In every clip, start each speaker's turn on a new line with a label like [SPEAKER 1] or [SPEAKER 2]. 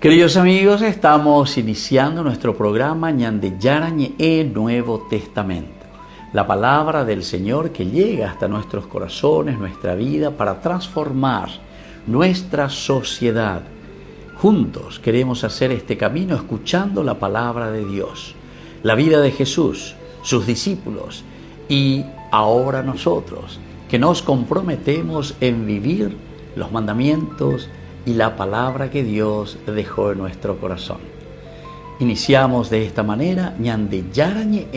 [SPEAKER 1] Queridos amigos, estamos iniciando nuestro programa Ñande Yarañe Nuevo Testamento. La palabra del Señor que llega hasta nuestros corazones, nuestra vida, para transformar nuestra sociedad. Juntos queremos hacer este camino escuchando la palabra de Dios, la vida de Jesús, sus discípulos y ahora nosotros, que nos comprometemos en vivir los mandamientos y la palabra que Dios dejó en nuestro corazón. Iniciamos de esta manera Ñande Yarañe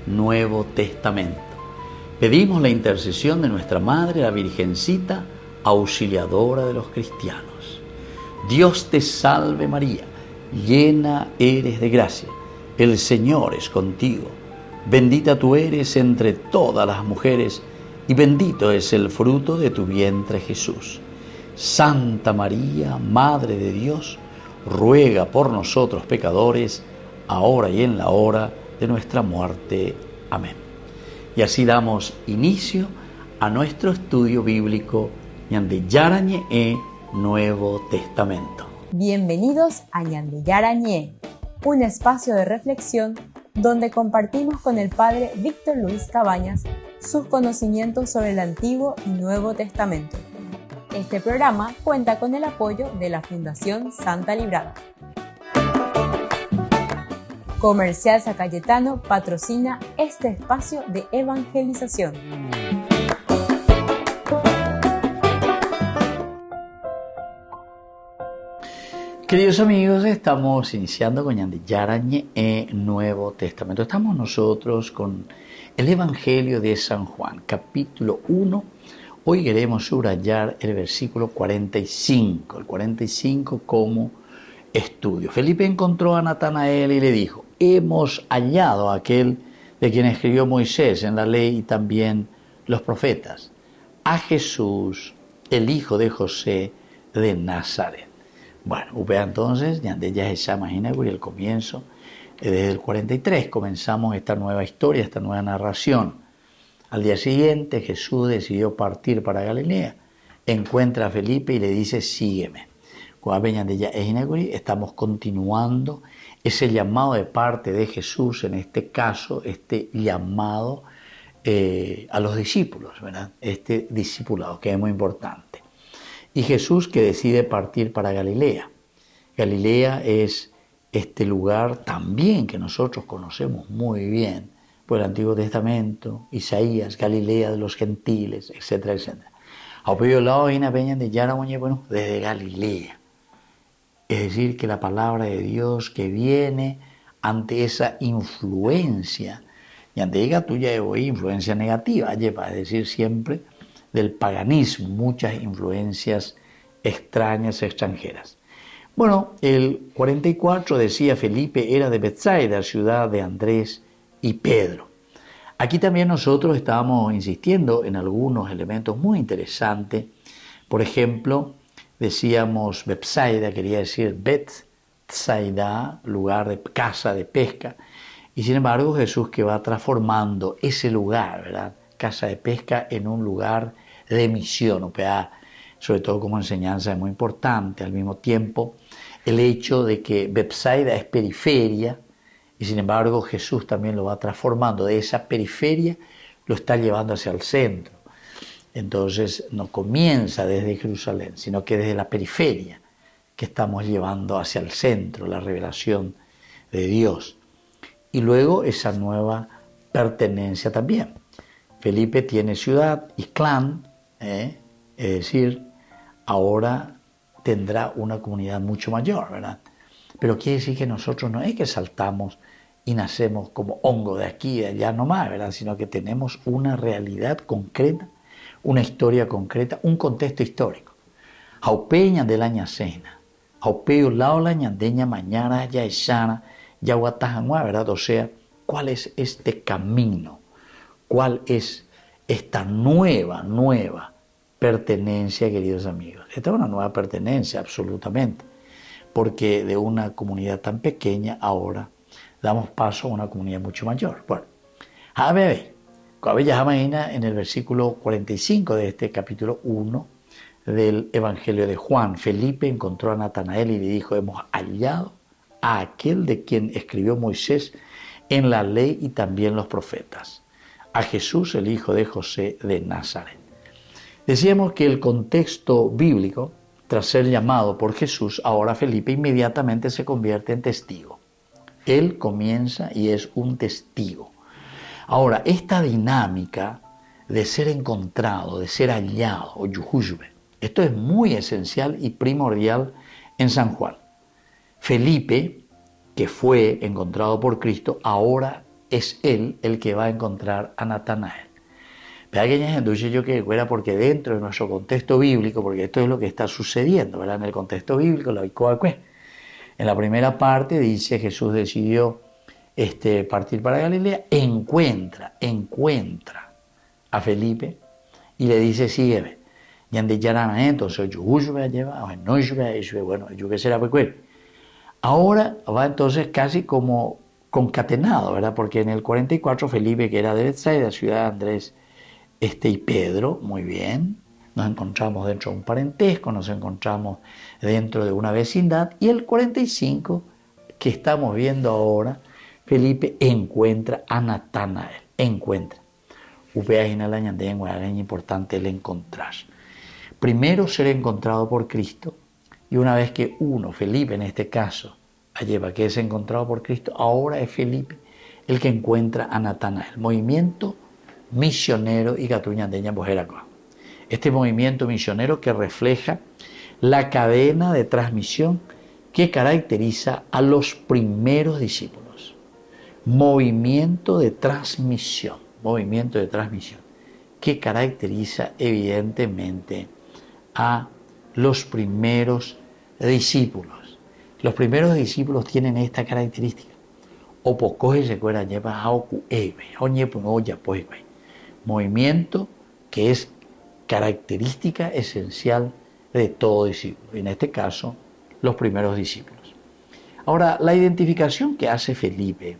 [SPEAKER 1] Nuevo Testamento. Pedimos la intercesión de nuestra Madre, la Virgencita, auxiliadora de los cristianos. Dios te salve María, llena eres de gracia, el Señor es contigo. Bendita tú eres entre todas las mujeres y bendito es el fruto de tu vientre Jesús. Santa María, Madre de Dios, ruega por nosotros pecadores, ahora y en la hora de nuestra muerte. Amén. Y así damos inicio a nuestro estudio bíblico Ñande Yarañe Nuevo Testamento.
[SPEAKER 2] Bienvenidos a Ñande Yarañe, un espacio de reflexión donde compartimos con el Padre Víctor Luis Cabañas sus conocimientos sobre el Antiguo y Nuevo Testamento. Este programa cuenta con el apoyo de la Fundación Santa Librada. Comercial San Cayetano patrocina este espacio de evangelización.
[SPEAKER 1] Queridos amigos, estamos iniciando con Ñande Yarañe Nuevo Testamento. Estamos nosotros con el Evangelio de San Juan, capítulo 1. Hoy queremos subrayar el versículo 45, el 45 como estudio. Felipe encontró a Natanael y le dijo: hemos hallado a aquel de quien escribió Moisés en la ley y también los profetas, a Jesús, el hijo de José de Nazaret. Bueno, upea entonces, ya se imagina el comienzo, desde el 43 comenzamos esta nueva historia, esta nueva narración. Al día siguiente Jesús decidió partir para Galilea, encuentra a Felipe y le dice: sígueme. Estamos continuando ese llamado de parte de Jesús, en este caso, este llamado a los discípulos, ¿verdad? Este discipulado que es muy importante. Y Jesús que decide partir para Galilea. Galilea es este lugar también que nosotros conocemos muy bien por el Antiguo Testamento, Isaías, Galilea de los gentiles, etcétera, etcétera. A pedido lado hay una peña de Yarañe, bueno, desde Galilea. Es decir, que la palabra de Dios que viene ante esa influencia, y ante ella tuya influencia negativa, es decir, siempre del paganismo, muchas influencias extrañas, extranjeras. Bueno, el 44 decía: Felipe era de Betsaida, ciudad de Andrés y Pedro. Aquí también nosotros estábamos insistiendo en algunos elementos muy interesantes. Por ejemplo, decíamos Betsaida, quería decir Betsaida, lugar de casa de pesca. Y sin embargo Jesús que va transformando ese lugar, ¿verdad?, casa de pesca, en un lugar de misión, o sea, sobre todo como enseñanza es muy importante. Al mismo tiempo, el hecho de que Betsaida es periferia, y sin embargo Jesús también lo va transformando de esa periferia, lo está llevando hacia el centro. Entonces no comienza desde Jerusalén, sino que desde la periferia que estamos llevando hacia el centro, la revelación de Dios. Y luego esa nueva pertenencia también. Felipe tiene ciudad y clan, es decir, ahora tendrá una comunidad mucho mayor, ¿verdad? Pero quiere decir que nosotros no es que saltamos y nacemos como hongo de aquí y de allá nomás, ¿verdad?, sino que tenemos una realidad concreta, una historia concreta, un contexto histórico. Jaupeña de la ñacena, jaupeo lao la ñandeña mañana ya esana, ya guatajamua, ¿verdad? O sea, ¿cuál es este camino? ¿Cuál es esta nueva pertenencia, queridos amigos? Esta es una nueva pertenencia, absolutamente, porque de una comunidad tan pequeña ahora damos paso a una comunidad mucho mayor. Bueno, a ver, en el versículo 45 de este capítulo 1 del Evangelio de Juan. Felipe encontró a Natanael y le dijo: hemos hallado a aquel de quien escribió Moisés en la ley y también los profetas, a Jesús, el hijo de José de Nazaret. Decíamos que el contexto bíblico, tras ser llamado por Jesús, ahora Felipe inmediatamente se convierte en testigo. Él comienza y es un testigo. Ahora, esta dinámica de ser encontrado, de ser hallado, o yuhushbe, esto es muy esencial y primordial en San Juan. Felipe, que fue encontrado por Cristo, ahora es él el que va a encontrar a Natanael. Vea que entonces yo que fuera porque dentro de nuestro contexto bíblico, porque esto es lo que está sucediendo, ¿verdad? En el contexto bíblico, en la primera parte dice: Jesús decidió partir para Galilea, encuentra a Felipe y le dice: sígueme. Y entonces bueno, yo qué será pues. Ahora va entonces casi como concatenado, ¿verdad? Porque en el 44 Felipe, que era de Bethsaida, ciudad de Andrés y Pedro, muy bien, nos encontramos dentro de un parentesco, nos encontramos dentro de una vecindad, y el 45 que estamos viendo ahora, Felipe encuentra a Natanael, encuentra. Es importante el encontrar. Primero ser encontrado por Cristo, y una vez que uno, Felipe en este caso, lleva que es encontrado por Cristo, ahora es Felipe el que encuentra a Natanael. Movimiento misionero y Gatuñandeña Bojeracoa. Este movimiento misionero que refleja la cadena de transmisión que caracteriza a los primeros discípulos. Movimiento de transmisión que caracteriza evidentemente a los primeros discípulos. Los primeros discípulos tienen esta característica. Movimiento que es característica esencial de todo discípulo, en este caso los primeros discípulos. Ahora, la identificación que hace Felipe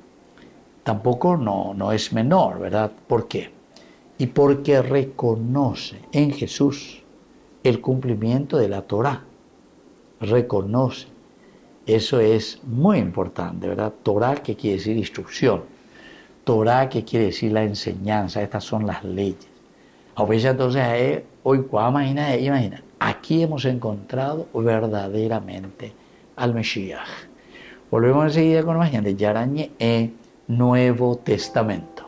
[SPEAKER 1] tampoco no es menor, ¿verdad? ¿Por qué? Y porque reconoce en Jesús el cumplimiento de la Torá. Reconoce. Eso es muy importante, ¿verdad? Torá, que quiere decir instrucción. Torá, que quiere decir la enseñanza. Estas son las leyes. Entonces, hoy, imagina, aquí hemos encontrado verdaderamente al Mesías. Volvemos enseguida con más de Yarañe en Nuevo Testamento.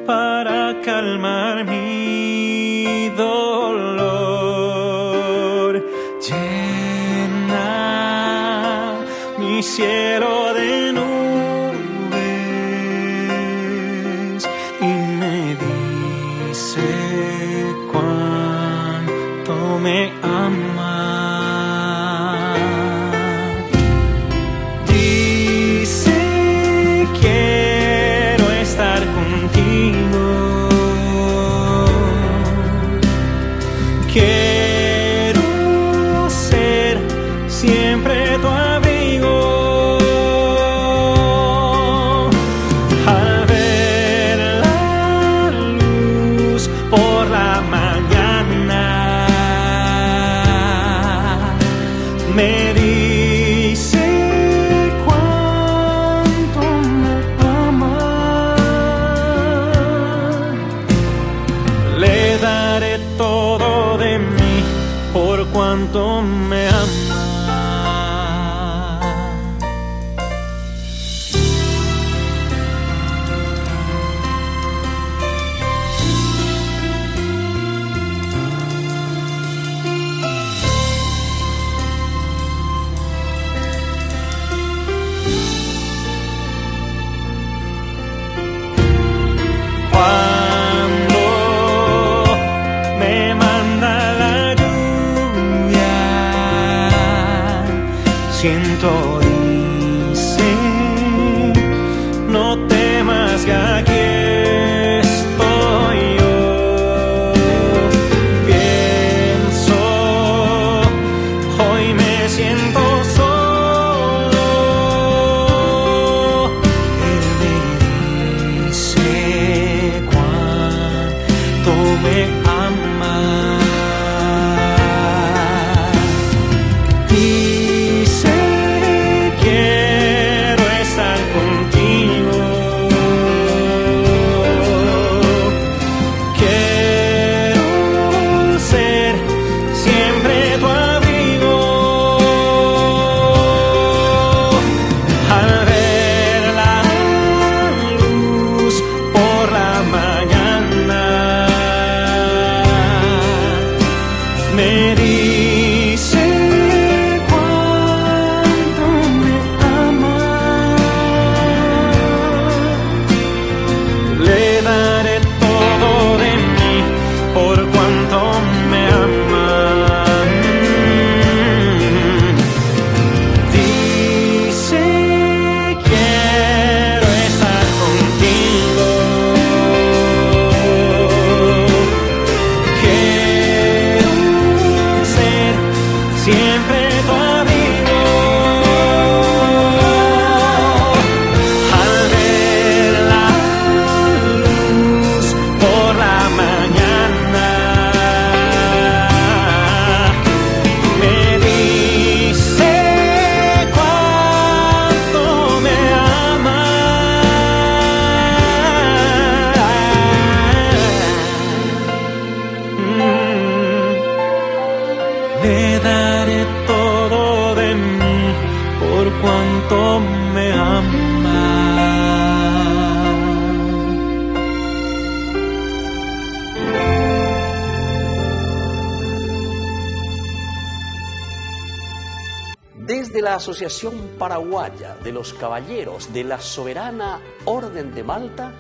[SPEAKER 3] Para calmar mi dolor, llena mi cielo de nubes y me dice cuánto me ama. Dice quiero estar contigo. Quiero ser siempre tu abrigo. cuánto me ama. Siento, dice, no temas que aquí estoy yo. Pienso, hoy me siento solo. Él me dice cuánto me ama. Me dice cuánto me ama. Le daré todo de mí por cuanto me ama. Dice quiero estar contigo. Siempre tu amigo. Al ver la luz por la mañana, me dice cuánto me ama. Le daré todo de mí por cuanto me ama.
[SPEAKER 4] Desde la Asociación Paraguaya de los Caballeros de la Soberana Orden de Malta,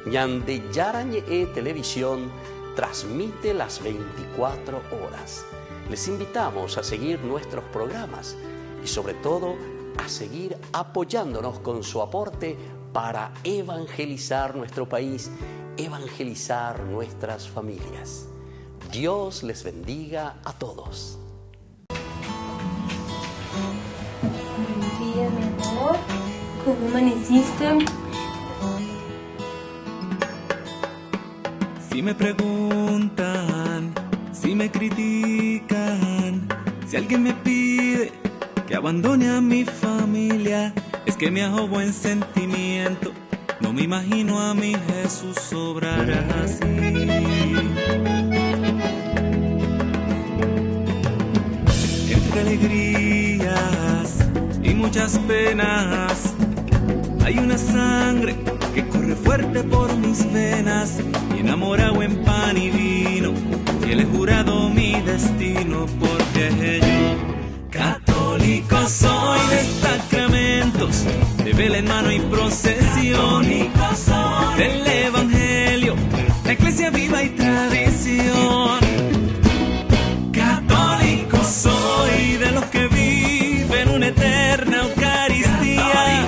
[SPEAKER 4] Ñande Yarañe Televisión transmite las 24 horas. Les invitamos a seguir nuestros programas y sobre todo a seguir apoyándonos con su aporte para evangelizar nuestro país, evangelizar nuestras familias. Dios les bendiga a todos.
[SPEAKER 5] Buen día, mi amor. ¿Cómo amaneciste?
[SPEAKER 6] Si me preguntan, si me critican, si alguien me pide que abandone a mi familia, es que me hago buen sentimiento. No me imagino a mi Jesús obrar así. Entre alegrías y muchas penas hay una sangre que corre fuerte por mis venas, y enamorado en pan y vino, y él he jurado mi destino, porque yo católico soy de sacramentos, de vela en mano y procesión, del evangelio, la iglesia viva y tradición. Católico soy de los que viven una eterna Eucaristía,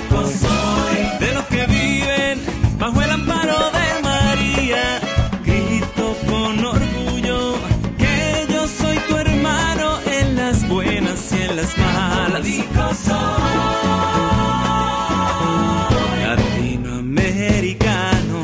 [SPEAKER 6] de los que viven bajo el amparo de María. Grito con orgullo que yo soy tu hermano en las buenas y en las malas. Latinoamericano.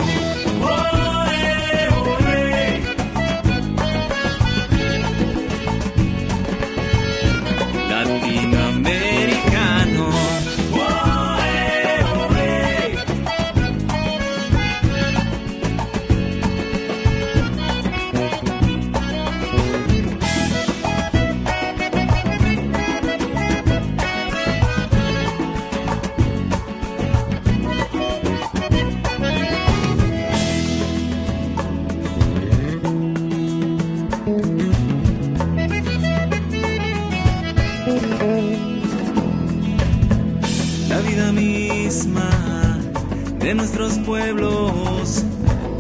[SPEAKER 6] pueblos.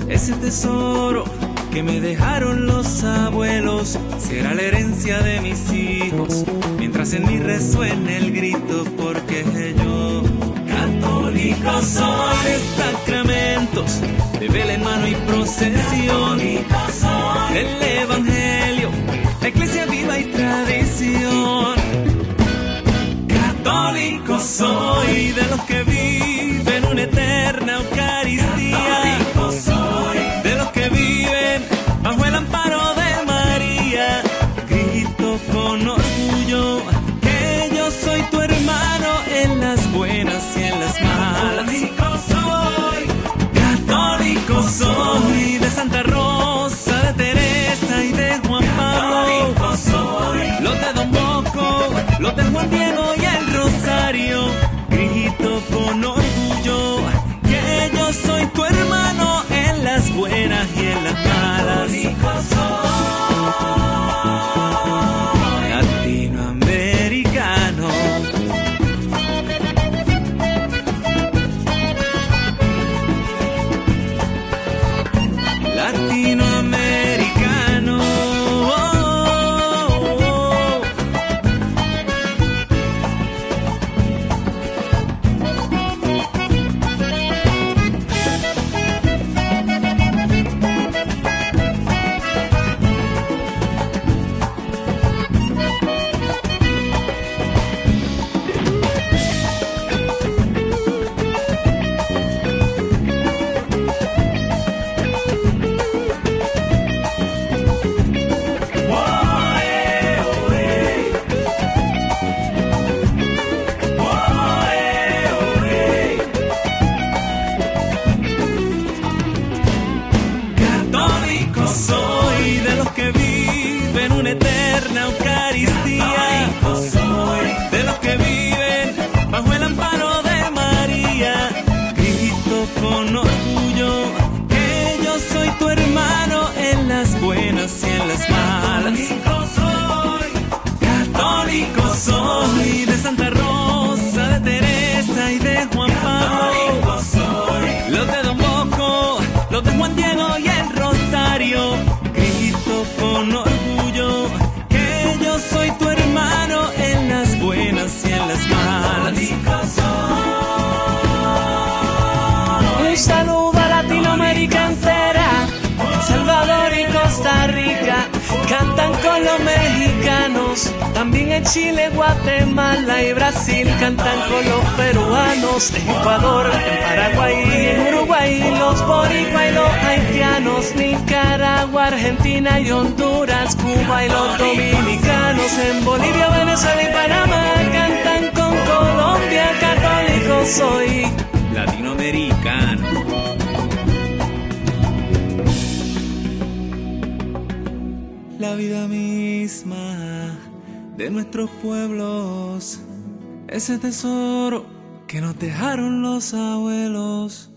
[SPEAKER 6] Ese tesoro que me dejaron los abuelos será la herencia de mis hijos, mientras en mí resuene el grito, porque yo católico soy. De sacramentos, de vela en mano y procesión, del evangelio, la iglesia viva y tradición. Católico soy, de los que viven una eterna Eucaristía. Católico soy, de los que viven bajo el amparo de María. Grito con orgullo que yo soy tu hermano en las buenas y en las malas. Católico soy, de Santa Rosa, de Teresa y de Juan Pablo. Católico soy, los de Don Bosco, los de Juan Diego y el Rosario. Grito con orgullo que yo soy tu hermano en las buenas y en las malas. Latinoamericano. Latinoamericano. Católico soy, de los que viven una eterna Eucaristía. Católico soy, de los que viven bajo el amparo de María. Grito con orgullo que yo soy tu hermano en las buenas y en las malas. Católico soy, de Santa Rosa, de Teresa y de Juan Pablo. Católico soy, los de Don Bosco, los de Juan Diego y el Rosario. Grito con orgullo que yo soy tu hermano en las buenas y en las malas. Un saludo a Latinoamérica entera, Salvador y Costa Rica, cantan con los mexicanos. También en Chile, Guatemala y Brasil cantan con los peruanos. En Ecuador, en Paraguay y en Uruguay los boricua y los haitianos. Nicaragua, Argentina y Honduras, Cuba y los dominicanos. En Bolivia, Venezuela y Panamá cantan con Colombia. Católico soy, latinoamericano. La vida misma de nuestros pueblos, ese tesoro que nos dejaron los abuelos.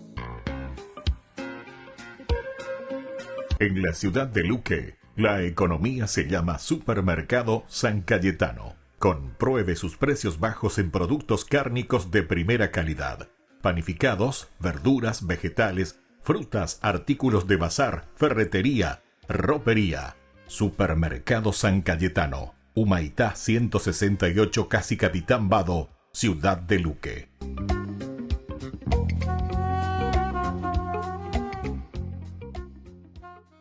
[SPEAKER 7] En la ciudad de Luque, la economía se llama Supermercado San Cayetano. Compruebe sus precios bajos en productos cárnicos de primera calidad. Panificados, verduras, vegetales, frutas, artículos de bazar, ferretería, ropería. Supermercado San Cayetano, Humaitá 168, casi Capitán Vado, ciudad de Luque.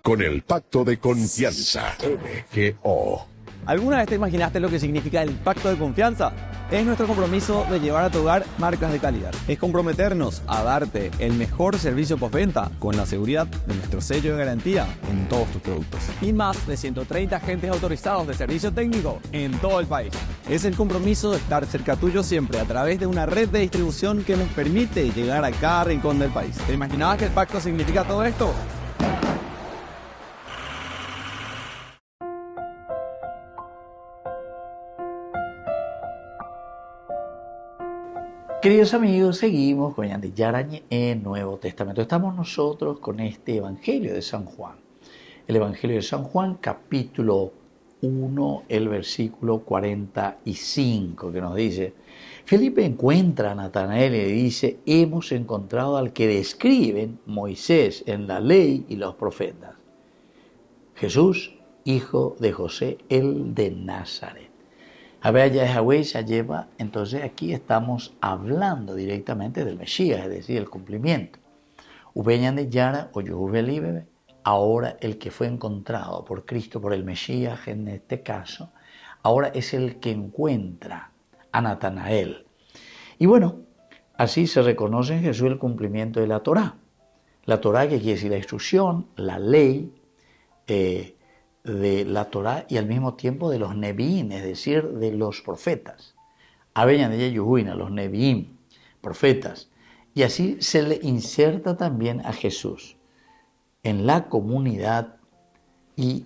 [SPEAKER 8] Con el Pacto de Confianza, MGO.
[SPEAKER 9] ¿Alguna vez te imaginaste lo que significa el Pacto de Confianza? Es nuestro compromiso de llevar a tu hogar marcas de calidad. Es comprometernos a darte el mejor servicio postventa con la seguridad de nuestro sello de garantía en todos tus productos. Y más de 130 agentes autorizados de servicio técnico en todo el país. Es el compromiso de estar cerca tuyo siempre a través de una red de distribución que nos permite llegar a cada rincón del país. ¿Te imaginabas que el pacto significa todo esto?
[SPEAKER 1] Queridos amigos, seguimos con Yandy Yarañe en Nuevo Testamento. Estamos nosotros con este Evangelio de San Juan. El Evangelio de San Juan, capítulo 1, el versículo 45, que nos dice: Felipe encuentra a Natanael y le dice: hemos encontrado al que describen Moisés en la ley y los profetas, Jesús, hijo de José, el de Nazaret. A ver, ya lleva, entonces aquí estamos hablando directamente del Mesías, es decir, el cumplimiento. Ubeñan de Yara o Yuhubelibebe, ahora el que fue encontrado por Cristo, por el Mesías en este caso, ahora es el que encuentra a Natanael. Y bueno, así se reconoce en Jesús el cumplimiento de la Torá. La Torá, que quiere decir la instrucción, la ley de la Torá y al mismo tiempo de los Nevi'im, es decir, de los profetas. Aveñan de Yuhuina, los Nevi'im, profetas. Y así se le inserta también a Jesús en la comunidad y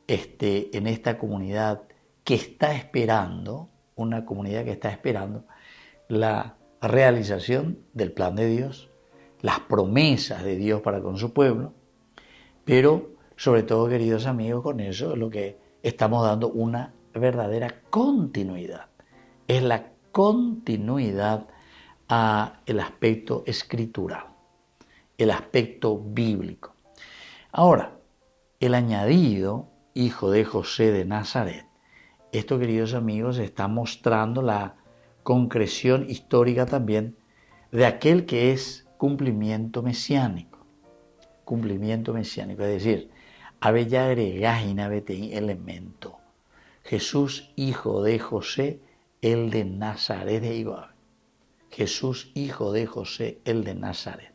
[SPEAKER 1] en esta comunidad que está esperando, una comunidad que está esperando la realización del plan de Dios, las promesas de Dios para con su pueblo, pero sobre todo, queridos amigos, con eso es lo que estamos dando una verdadera continuidad. Es la continuidad al aspecto escritural, el aspecto bíblico. Ahora, el añadido, hijo de José de Nazaret, esto, queridos amigos, está mostrando la concreción histórica también de aquel que es cumplimiento mesiánico. Cumplimiento mesiánico, es decir, había agregado un elemento. Jesús, hijo de José, el de Nazaret de igual. Jesús, hijo de José, el de Nazaret.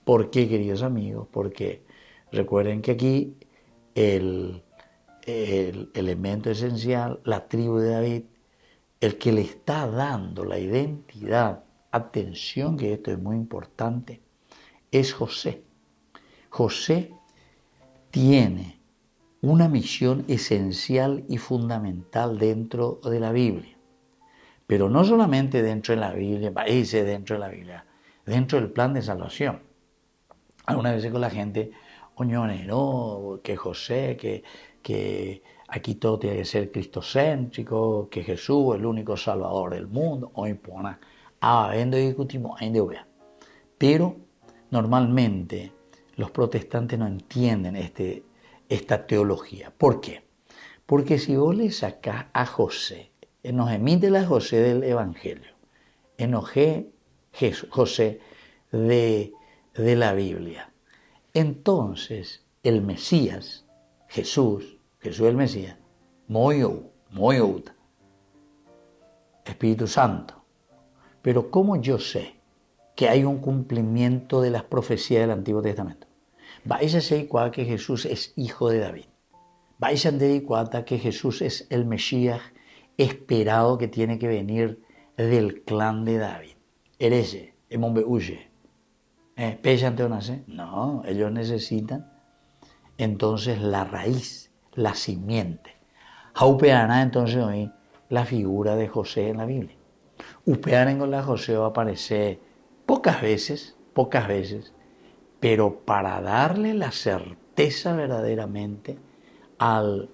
[SPEAKER 1] ¿Por qué, queridos amigos? Porque recuerden que aquí el elemento esencial, la tribu de David, el que le está dando la identidad, atención que esto es muy importante, es José. José tiene una misión esencial y fundamental dentro de la Biblia. Pero no solamente dentro de la Biblia, dentro del plan de salvación. Algunas veces con la gente, oñones, no, que José, que aquí todo tiene que ser cristocéntrico, que Jesús es el único salvador del mundo, o impone, pero normalmente los protestantes no entienden esta teología. ¿Por qué? Porque si vos le sacás a José, nos emite la José del Evangelio, enojé José de la Biblia, entonces el Mesías, Jesús el Mesías, Moyouta, Espíritu Santo. Pero ¿cómo yo sé que hay un cumplimiento de las profecías del Antiguo Testamento? Vais a ser igual que Jesús es hijo de David. Vais a entender cuenta que Jesús es el Mesías esperado que tiene que venir del clan de David. Erese, emombe huye. No, ellos necesitan entonces la raíz, la simiente. Jaupeana entonces hoy la figura de José en la Biblia. Upeana con la José va a aparecer pocas veces, pero para darle la certeza verdaderamente al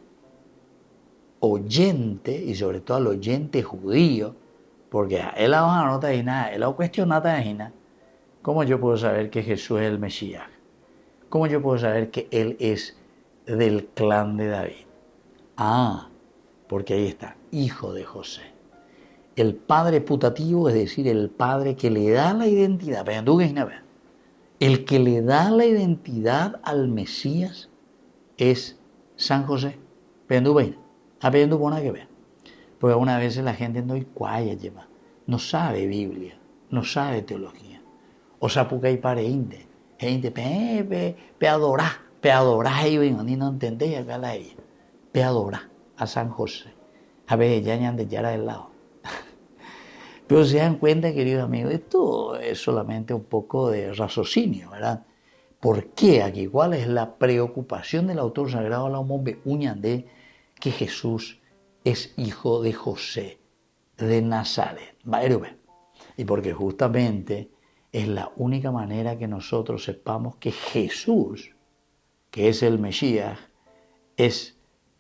[SPEAKER 1] oyente, y sobre todo al oyente judío, porque él no está ahí nada, él cuestiona nada, ¿cómo yo puedo saber que Jesús es el Mesías? ¿Cómo yo puedo saber que él es del clan de David? Porque ahí está, hijo de José. El padre putativo, es decir, el padre que le da la identidad, el que le da la identidad al Mesías es San José. Porque algunas veces la gente no sabe Biblia, no sabe teología. O sea, porque hay pareinte, gente peadorá, y no entendéis acá la ella. Peadorá a San José. A ver, ya de Yara del lado. Pero se dan cuenta, queridos amigos, esto es solamente un poco de raciocinio, ¿verdad? ¿Por qué aquí? ¿Cuál es la preocupación del autor sagrado la Mombe Uñandé que Jesús es hijo de José de Nazaret? Y porque justamente es la única manera que nosotros sepamos que Jesús, que es el Mesías, es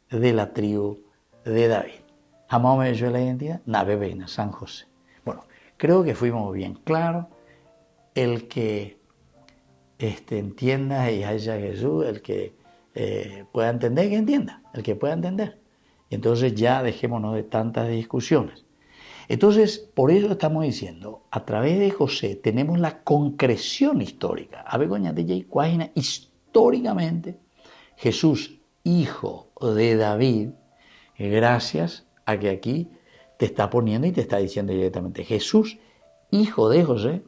[SPEAKER 1] de la tribu de David. ¿Jamás me dio la identidad? Navebena, San José. Bueno, creo que fuimos bien claros. El que entienda y haya Jesús, el que pueda entender, que entienda, el que pueda entender. Entonces ya dejémonos de tantas discusiones. Entonces, por eso estamos diciendo, a través de José tenemos la concreción histórica. A ver, coña, históricamente, Jesús, hijo de David, gracias a que aquí te está poniendo y te está diciendo directamente Jesús, hijo de José.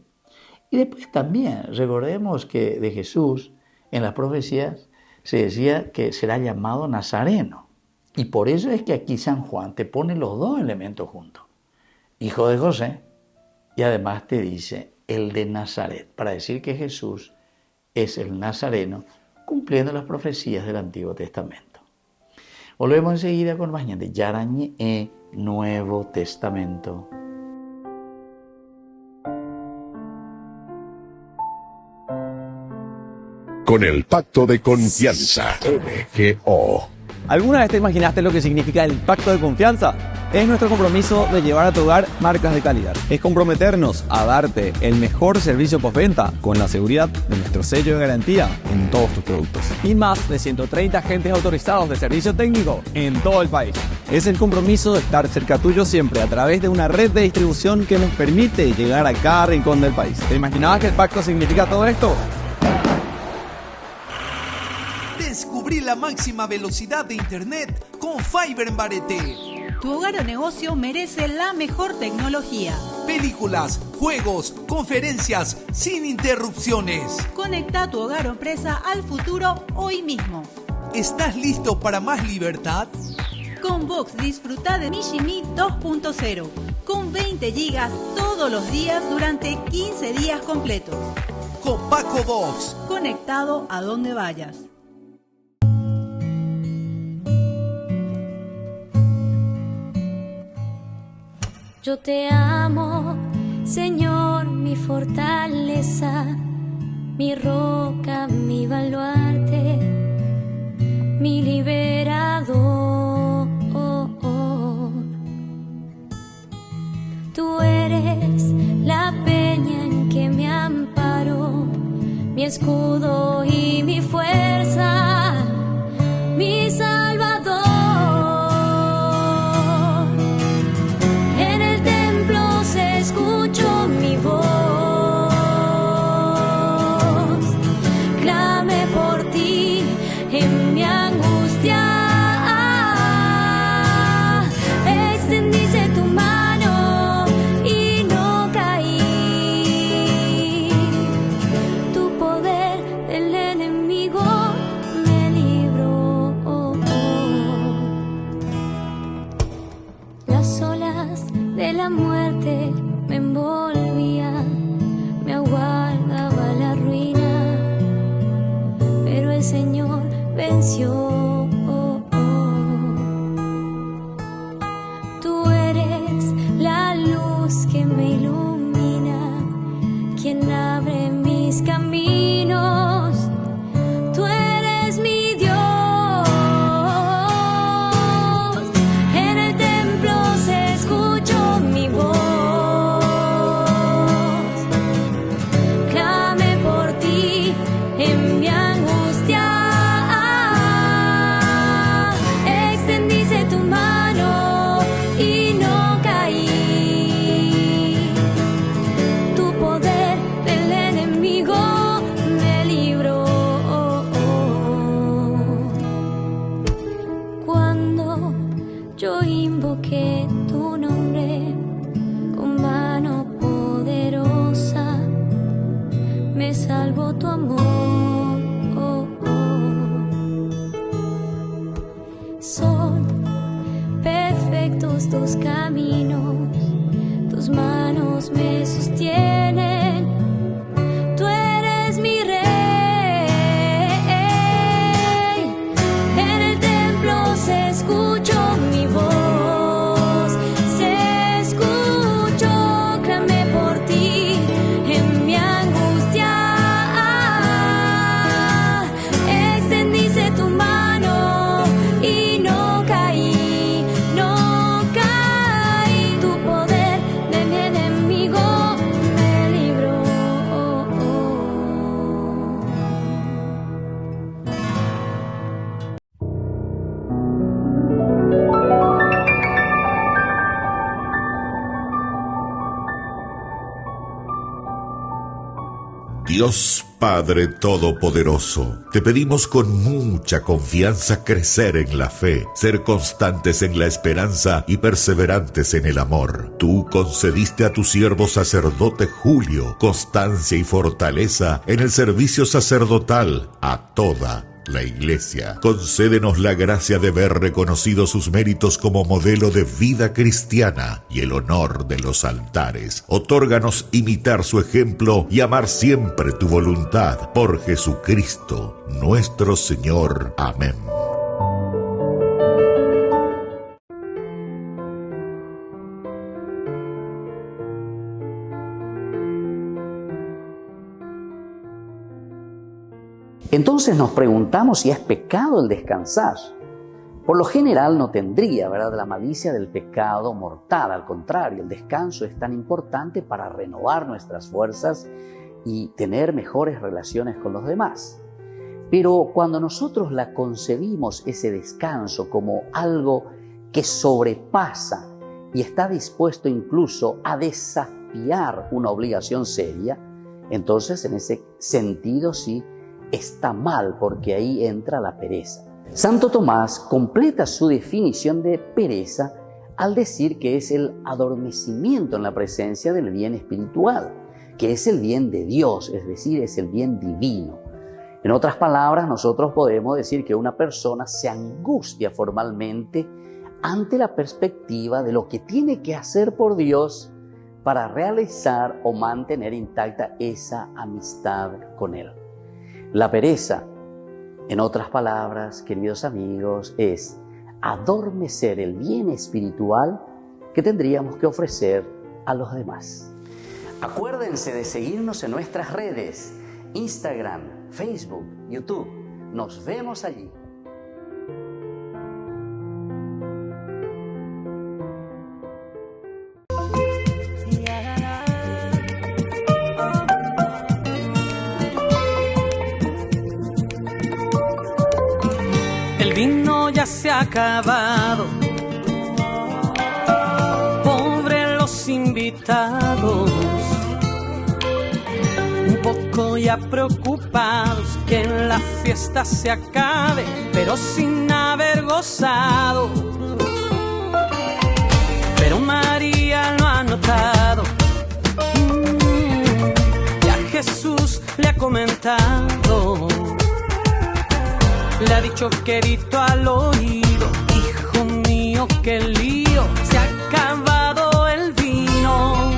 [SPEAKER 1] Y después también recordemos que de Jesús en las profecías se decía que será llamado Nazareno. Y por eso es que aquí San Juan te pone los dos elementos juntos. Hijo de José, y además te dice el de Nazaret, para decir que Jesús es el Nazareno, cumpliendo las profecías del Antiguo Testamento. Volvemos enseguida con más de Yarañe Nuevo Testamento.
[SPEAKER 8] Con el pacto de confianza, MGO.
[SPEAKER 9] ¿Alguna vez te imaginaste lo que significa el pacto de confianza? Es nuestro compromiso de llevar a tu hogar marcas de calidad. Es comprometernos a darte el mejor servicio postventa con la seguridad de nuestro sello de garantía en todos tus productos. Y más de 130 agentes autorizados de servicio técnico en todo el país. Es el compromiso de estar cerca tuyo siempre a través de una red de distribución que nos permite llegar a cada rincón del país. ¿Te imaginabas que el pacto significa todo esto?
[SPEAKER 10] Descubrí la máxima velocidad de internet con Fiber en Barete.
[SPEAKER 11] Tu hogar o negocio merece la mejor tecnología.
[SPEAKER 10] Películas, juegos, conferencias, sin interrupciones.
[SPEAKER 11] Conecta tu hogar o empresa al futuro hoy mismo.
[SPEAKER 10] ¿Estás listo para más libertad?
[SPEAKER 11] Con Vox disfruta de Mishimi 2.0 con 20 gigas todos los días durante 15 días completos.
[SPEAKER 10] Con Paco Vox.
[SPEAKER 11] Conectado a donde vayas.
[SPEAKER 12] Yo te amo, Señor, mi fortaleza, mi roca, mi baluarte, mi liberador. Tú eres la peña en que me amparo, mi escudo y mi fuerza, mi Salvador. Escucho mi voz, clame por ti en mi angustia. Extendiste tu mano y no caí. Tu poder del enemigo me libró. Las olas de la muerte me envolvía, me aguardaba la ruina, pero el Señor venció. Tú eres la luz que me ilumina, quien abre mis caminos. Tú eres mi Dios. En el templo se escuchó mi voz. En mi angustia, extendiste tu mano y no caí. Tu poder del enemigo me libró. Cuando yo invoqué tu nombre con mano poderosa, me salvó tu amor. Son perfectos tus caminos, tus manos me sostienen. Tú eres mi rey. En el templo se escuchó mi voz, se escuchó, clamé por ti en mi angustia. Extendiste tu mano y no
[SPEAKER 7] Dios Padre Todopoderoso, te pedimos con mucha confianza crecer en la fe, ser constantes en la esperanza y perseverantes en el amor. Tú concediste a tu siervo sacerdote Julio constancia y fortaleza en el servicio sacerdotal a toda la Iglesia. Concédenos la gracia de ver reconocidos sus méritos como modelo de vida cristiana y el honor de los altares. Otórganos imitar su ejemplo y amar siempre tu voluntad. Por Jesucristo, nuestro Señor. Amén.
[SPEAKER 4] Entonces nos preguntamos si es pecado el descansar. Por lo general no tendría, ¿verdad?, la malicia del pecado mortal. Al contrario, el descanso es tan importante para renovar nuestras fuerzas y tener mejores relaciones con los demás. Pero cuando nosotros la concebimos, ese descanso, como algo que sobrepasa y está dispuesto incluso a desafiar una obligación seria, entonces en ese sentido sí está mal, porque ahí entra la pereza. Santo Tomás completa su definición de pereza al decir que es el adormecimiento en la presencia del bien espiritual, que es el bien de Dios, es decir, es el bien divino. En otras palabras, nosotros podemos decir que una persona se angustia formalmente ante la perspectiva de lo que tiene que hacer por Dios para realizar o mantener intacta esa amistad con Él. La pereza, en otras palabras, queridos amigos, es adormecer el bien espiritual que tendríamos que ofrecer a los demás. Acuérdense de seguirnos en nuestras redes, Instagram, Facebook, YouTube. Nos vemos allí.
[SPEAKER 3] El vino ya se ha acabado, pobre los invitados, un poco ya preocupados que en la fiesta se acabe, pero sin haber gozado. Pero María lo ha notado, ya Jesús le ha comentado. Le ha dicho quedito al oído: hijo mío, qué lío, se ha acabado el vino.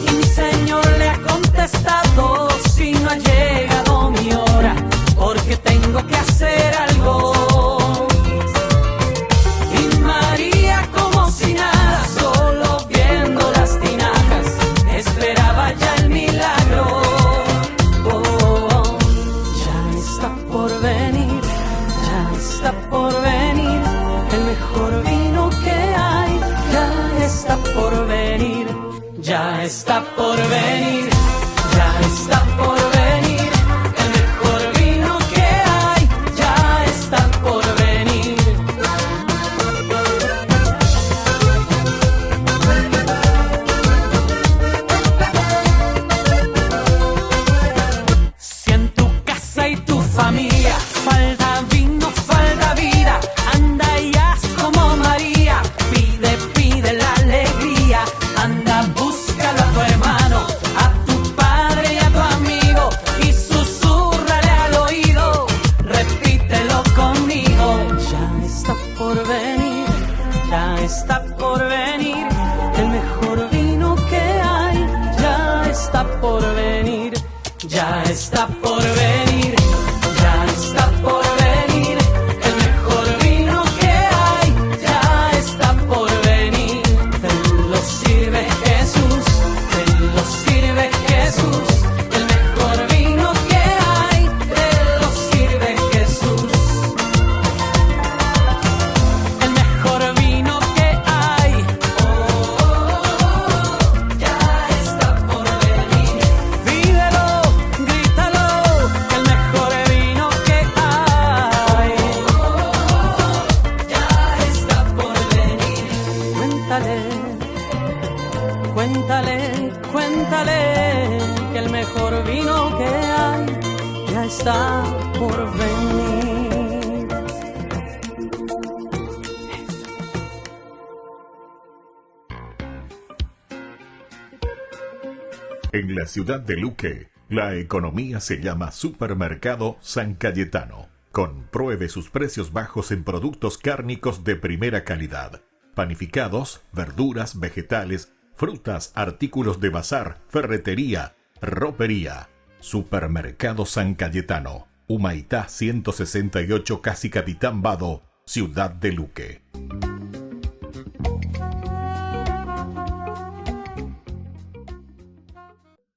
[SPEAKER 3] Y mi Señor le ha contestado: si no ha llegado mi hora, porque tengo que hacer algo. Y María, como si nada, solo viendo las tinajas, esperaba ya el milagro. Por venir, el mejor vino que hay, ya está por venir, ya está por venir, ya está por venir, el mejor vino que hay, ya está por venir. Si en tu casa y tu familia falta vino, falta vida, anda y haz como María, pide la alegría, anda, búscalo a tu hermano, a tu padre y a tu amigo, y susúrrale al oído, repítelo conmigo. Ya está por venir, ya está por venir, el mejor vino que hay, ya está por venir, ya está por venir, ya está por venir. está por venir.
[SPEAKER 7] En la ciudad de Luque, la economía se llama Supermercado San Cayetano. Compruebe sus precios bajos en productos cárnicos de primera calidad. Panificados, verduras, vegetales, frutas, artículos de bazar, ferretería, ropería. Supermercado San Cayetano, Humaitá 168, Casi Capitán Vado, Ciudad de Luque.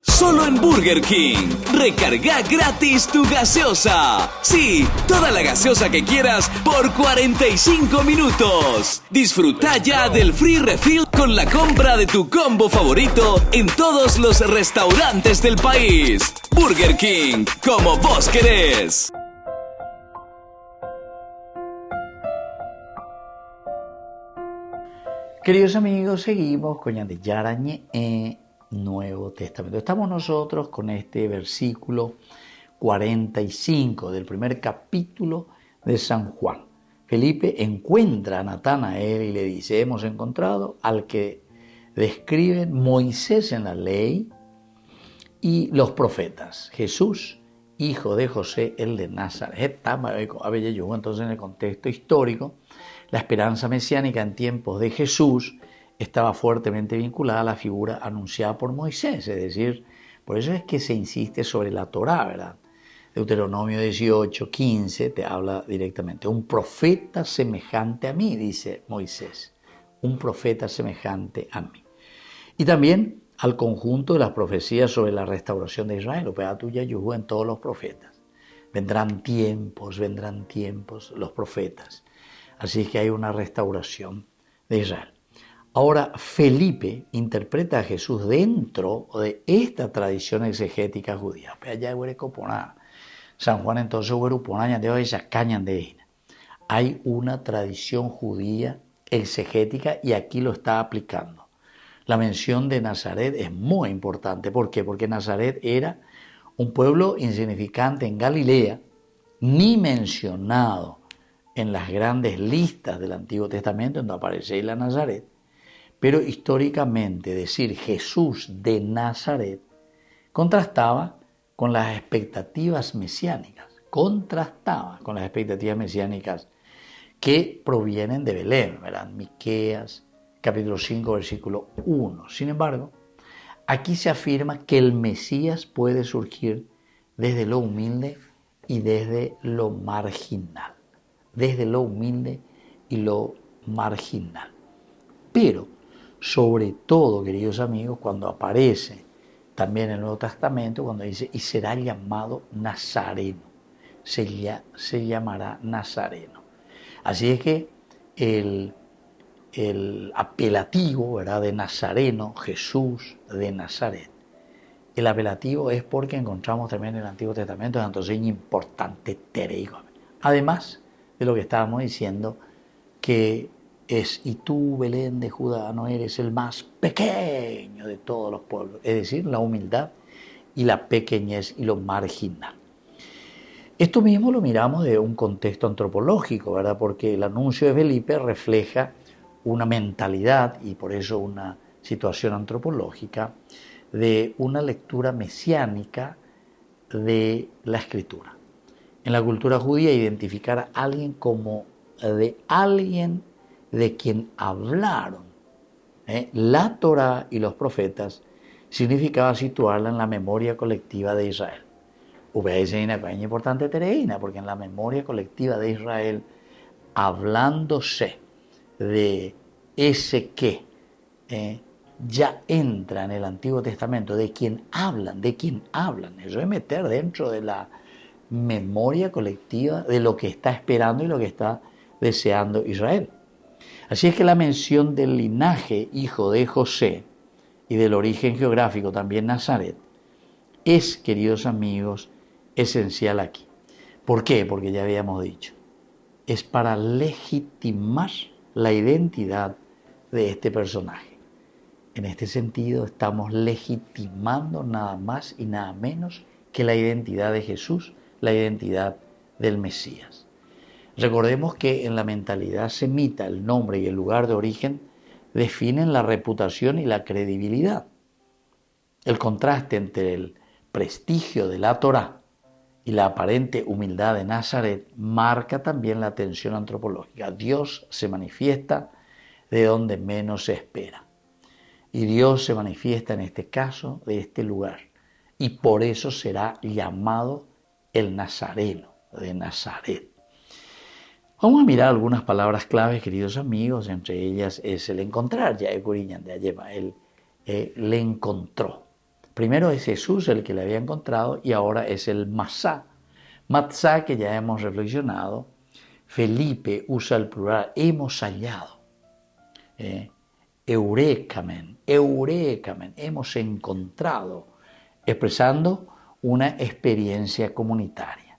[SPEAKER 13] Solo en Burger King. Recarga gratis tu gaseosa. Sí, toda la gaseosa que quieras por 45 minutos. Disfruta ya del free refill con la compra de tu combo favorito en todos los restaurantes del país. Burger King, como vos querés.
[SPEAKER 1] Queridos amigos, seguimos con Ñande Yarañe Nuevo Testamento. Estamos nosotros con este versículo 45 del primer capítulo de San Juan. Felipe encuentra a Natanael y le dice: hemos encontrado al que describen Moisés en la ley y los profetas, Jesús, hijo de José, el de Nazaret. Entonces, en el contexto histórico, la esperanza mesiánica en tiempos de Jesús estaba fuertemente vinculada a la figura anunciada por Moisés, es decir, por eso es que se insiste sobre la Torá, ¿verdad? Deuteronomio 18, 15 te habla directamente. Un profeta semejante a mí, dice Moisés, un profeta semejante a mí. Y también al conjunto de las profecías sobre la restauración de Israel, en todos los profetas. Vendrán tiempos, los profetas. Así es que hay una restauración de Israel. Ahora, Felipe interpreta a Jesús dentro de esta tradición exegética judía. San Juan entonces hay una tradición judía exegética y aquí lo está aplicando. La mención de Nazaret es muy importante. ¿Por qué? Porque Nazaret era un pueblo insignificante en Galilea, ni mencionado en las grandes listas del Antiguo Testamento, donde aparece la Nazaret. Pero históricamente decir Jesús de Nazaret contrastaba con las expectativas mesiánicas, que provienen de Belén, ¿verdad? Miqueas, capítulo 5, versículo 1. Sin embargo, aquí se afirma que el Mesías puede surgir desde lo humilde y desde lo marginal. Pero, sobre todo, queridos amigos, cuando aparece también en el Nuevo Testamento, cuando dice, y será llamado Nazareno, se llamará Nazareno. Así es que el apelativo, ¿verdad?, de Nazareno, Jesús de Nazaret, el apelativo es porque encontramos también en el Antiguo Testamento, entonces es importante tereigo. Además de lo que estábamos diciendo, que es, y tú, Belén de Judá, no eres el más pequeño de todos los pueblos, es decir, la humildad y la pequeñez y lo marginal. Esto mismo lo miramos de un contexto antropológico, ¿verdad? Porque el anuncio de Felipe refleja una mentalidad y por eso una situación antropológica de una lectura mesiánica de la Escritura. En la cultura judía, identificar a alguien como de alguien de quien hablaron la Torá y los profetas significaba situarla en la memoria colectiva de Israel. Es importante tereína, porque en la memoria colectiva de Israel, hablándose de ese que ya entra en el Antiguo Testamento, de quien hablan, eso es meter dentro de la memoria colectiva de lo que está esperando y lo que está deseando Israel. Así es que la mención del linaje hijo de José y del origen geográfico también Nazaret es, queridos amigos, esencial aquí. ¿Por qué? Porque ya habíamos dicho, es para legitimar la identidad de este personaje. En este sentido estamos legitimando nada más y nada menos que la identidad de Jesús la identidad del Mesías. Recordemos que en la mentalidad semita el nombre y el lugar de origen definen la reputación y la credibilidad. El contraste entre el prestigio de la Torá y la aparente humildad de Nazaret marca también la tensión antropológica. Dios se manifiesta de donde menos se espera. Y Dios se manifiesta en este caso de este lugar. Y por eso será llamado el Nazareno de Nazaret. Vamos a mirar algunas palabras claves, queridos amigos. Entre ellas es el encontrar. Ya él le encontró. Primero es Jesús el que le había encontrado y ahora es el Masá. Matzá, que ya hemos reflexionado. Felipe usa el plural, hemos hallado. Eurekamen, hemos encontrado, expresando una experiencia comunitaria.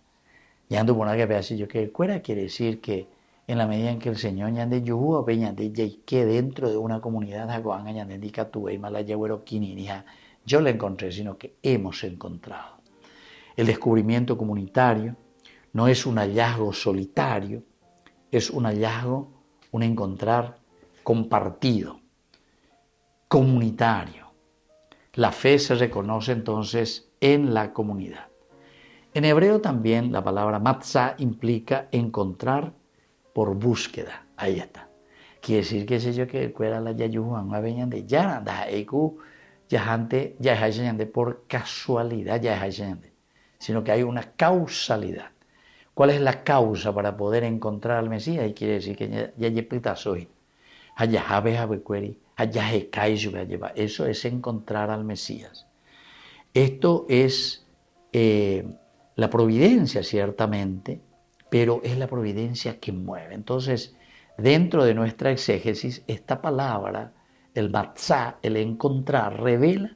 [SPEAKER 1] Yando por una que así yo que fuera, quiere decir que en la medida en que el Señor ñande yuhu o ñande que dentro de una comunidad aguanga ñande indica tu y malayawero kininiha, yo le encontré, sino que hemos encontrado. El descubrimiento comunitario no es un hallazgo solitario, es un hallazgo, un encontrar compartido, comunitario. La fe se reconoce entonces en la comunidad. En hebreo también la palabra matzah implica encontrar por búsqueda. Ahí está. Quiere decir que yo que fuera la yayuhan a veñan de yaranda eku yahante yahayande por casualidad yahayande, sino que hay una causalidad. ¿Cuál es la causa para poder encontrar al Mesías? Y quiere decir que yayepita soy. Eso es encontrar al Mesías. Esto es la providencia, ciertamente, pero es la providencia que mueve. Entonces, dentro de nuestra exégesis, esta palabra, el matzah, el encontrar, revela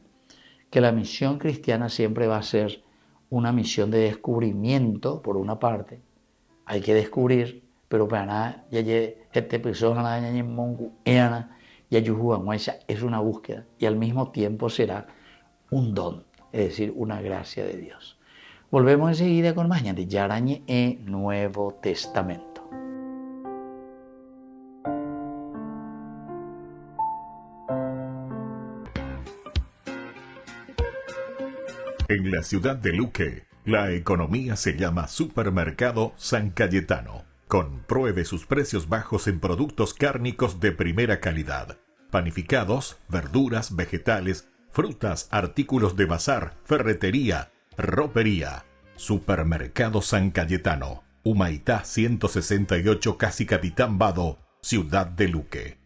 [SPEAKER 1] que la misión cristiana siempre va a ser una misión de descubrimiento, por una parte. Hay que descubrir, pero para nada, es una búsqueda y al mismo tiempo será un don, es decir, una gracia de Dios. Volvemos enseguida con más de Yarañe e Nuevo Testamento.
[SPEAKER 7] En la ciudad de Luque, la economía se llama Supermercado San Cayetano. Compruebe sus precios bajos en productos cárnicos de primera calidad. Panificados, verduras, vegetales, frutas, artículos de bazar, ferretería, ropería. Supermercado San Cayetano, Humaitá 168, Casi Capitán Vado, Ciudad de Luque.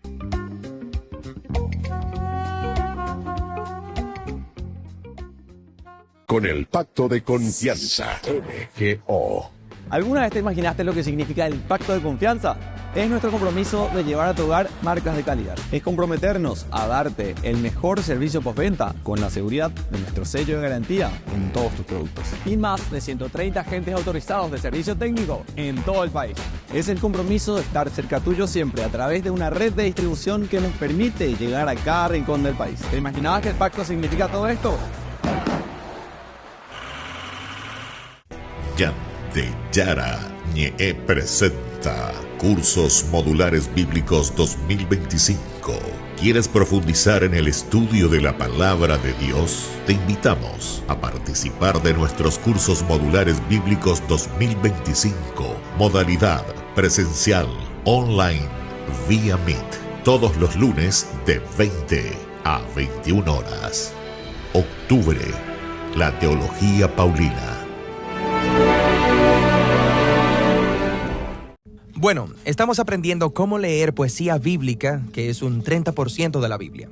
[SPEAKER 8] Con el pacto de confianza, MGO.
[SPEAKER 9] ¿Alguna vez te imaginaste lo que significa el pacto de confianza? Es nuestro compromiso de llevar a tu hogar marcas de calidad. Es comprometernos a darte el mejor servicio postventa con la seguridad de nuestro sello de garantía en todos tus productos. Y más de 130 agentes autorizados de servicio técnico en todo el país. Es el compromiso de estar cerca tuyo siempre a través de una red de distribución que nos permite llegar a cada rincón del país. ¿Te imaginabas que el pacto significa todo esto?
[SPEAKER 7] Yande Yarañe presenta Cursos Modulares Bíblicos 2025. ¿Quieres profundizar en el estudio de la Palabra de Dios? Te invitamos a participar de nuestros Cursos Modulares Bíblicos 2025. Modalidad presencial, online, vía Meet. Todos los lunes de 20 a 21 horas. Octubre, la Teología Paulina.
[SPEAKER 14] Bueno, estamos aprendiendo cómo leer poesía bíblica, que es un 30% de la Biblia.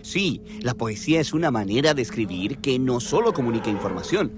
[SPEAKER 15] Sí, la poesía es una manera de escribir que no solo comunica información.